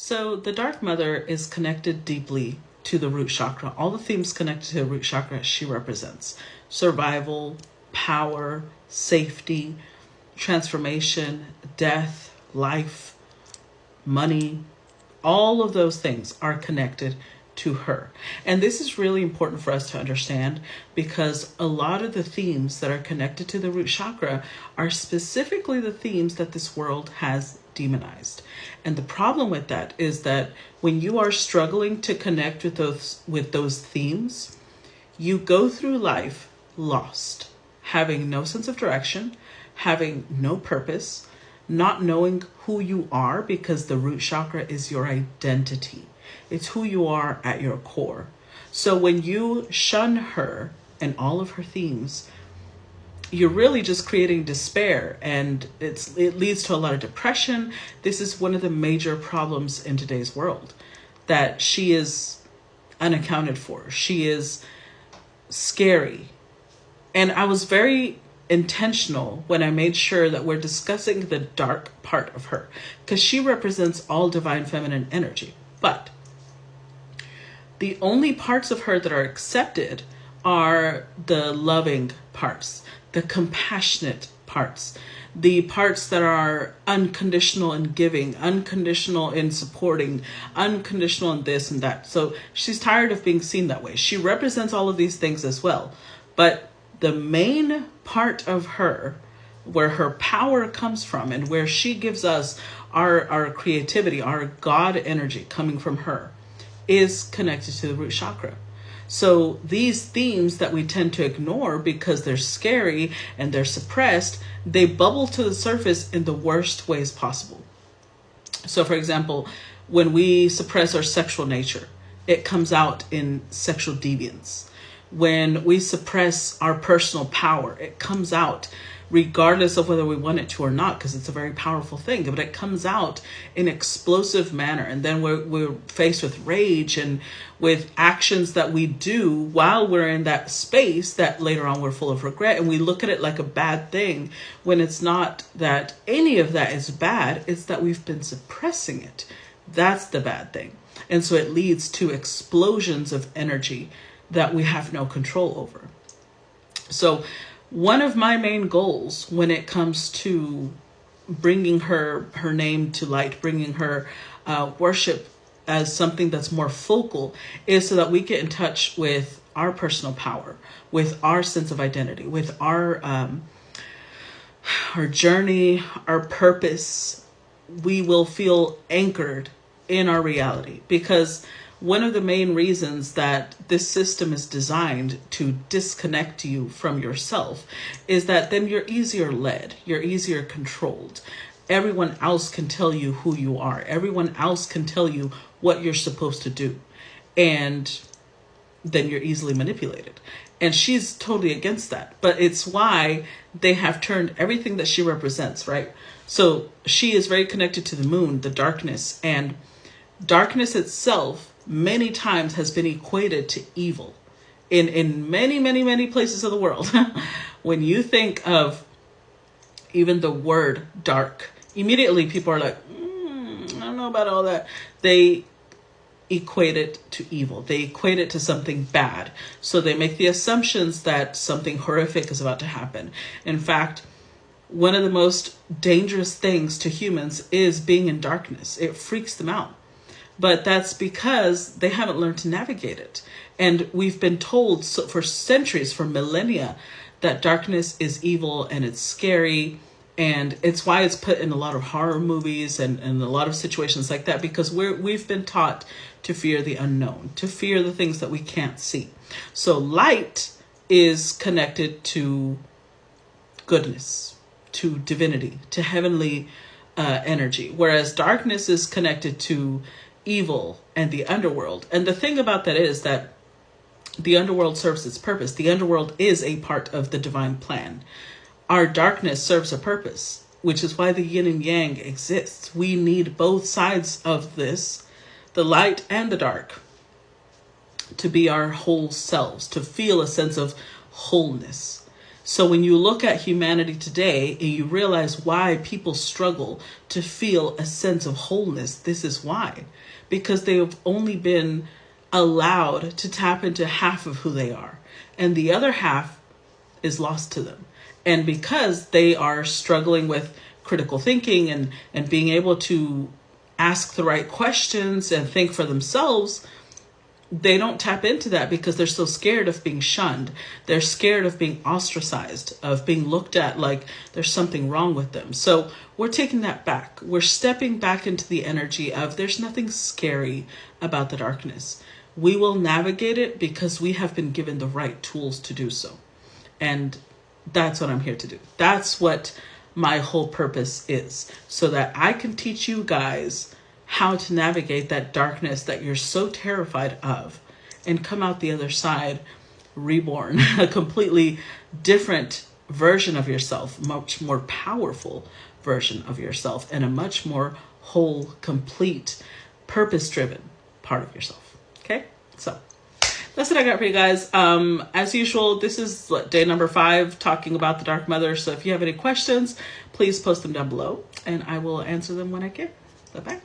So the Dark Mother is connected deeply to the root chakra. All the themes connected to the root chakra she represents: survival, power, safety, transformation, death, life, money. All of those things are connected to her. And this is really important for us to understand, because a lot of the themes that are connected to the root chakra are specifically the themes that this world has demonized. And the problem with that is that when you are struggling to connect with those themes, you go through life lost, having no sense of direction, having no purpose, not knowing who you are, because the root chakra is your identity. It's who you are at your core. So when you shun her and all of her themes, you're really just creating despair, and it leads to a lot of depression. This is one of the major problems in today's world, that she is unaccounted for. She is scary. And I was very intentional when I made sure that we're discussing the dark part of her, because she represents all divine feminine energy. But the only parts of her that are accepted are the loving parts, the compassionate parts, the parts that are unconditional in giving, unconditional in supporting, unconditional in this and that. So she's tired of being seen that way. She represents all of these things as well. But the main part of her, where her power comes from and where she gives us our creativity, our God energy coming from her, is connected to the root chakra. So these themes that we tend to ignore because they're scary and they're suppressed, they bubble to the surface in the worst ways possible. So for example, when we suppress our sexual nature, it comes out in sexual deviance. When we suppress our personal power, it comes out regardless of whether we want it to or not, because it's a very powerful thing, but it comes out in explosive manner. And then we're faced with rage and with actions that we do while we're in that space that later on we're full of regret. And we look at it like a bad thing, when it's not that any of that is bad. It's that we've been suppressing it. That's the bad thing. And so it leads to explosions of energy that we have no control over. So one of my main goals when it comes to bringing her name to light, bringing her worship as something that's more focal, is so that we get in touch with our personal power, with our sense of identity, with our journey, our purpose. We will feel anchored in our reality, because one of the main reasons that this system is designed to disconnect you from yourself is that then you're easier led, you're easier controlled. Everyone else can tell you who you are. Everyone else can tell you what you're supposed to do. And then you're easily manipulated. And she's totally against that. But it's why they have turned everything that she represents, right? So she is very connected to the moon, the darkness, and darkness itself many times has been equated to evil in many, many, many places of the world. When you think of even the word dark, immediately people are like, I don't know about all that. They equate it to evil. They equate it to something bad. So they make the assumptions that something horrific is about to happen. In fact, one of the most dangerous things to humans is being in darkness. It freaks them out. But that's because they haven't learned to navigate it. And we've been told for centuries, for millennia, that darkness is evil and it's scary. And it's why it's put in a lot of horror movies and a lot of situations like that, because we've been taught to fear the unknown, to fear the things that we can't see. So light is connected to goodness, to divinity, to heavenly energy, whereas darkness is connected to evil and the underworld. And the thing about that is that the underworld serves its purpose. The underworld is a part of the divine plan. Our darkness serves a purpose, which is why the yin and yang exists. We need both sides of this, the light and the dark, to be our whole selves, to feel a sense of wholeness. So when you look at humanity today and you realize why people struggle to feel a sense of wholeness, this is why. Because they have only been allowed to tap into half of who they are, and the other half is lost to them. And because they are struggling with critical thinking and being able to ask the right questions and think for themselves, they don't tap into that because they're so scared of being shunned. They're scared of being ostracized, of being looked at like there's something wrong with them. So we're taking that back. We're stepping back into the energy of there's nothing scary about the darkness. We will navigate it because we have been given the right tools to do so. And that's what I'm here to do. That's what my whole purpose is, so that I can teach you guys how to navigate that darkness that you're so terrified of and come out the other side reborn, a completely different version of yourself, much more powerful version of yourself, and a much more whole, complete, purpose-driven part of yourself. Okay? So that's what I got for you guys. As usual, this is day number 5 talking about the Dark Mother. So if you have any questions, please post them down below and I will answer them when I can. Bye-bye.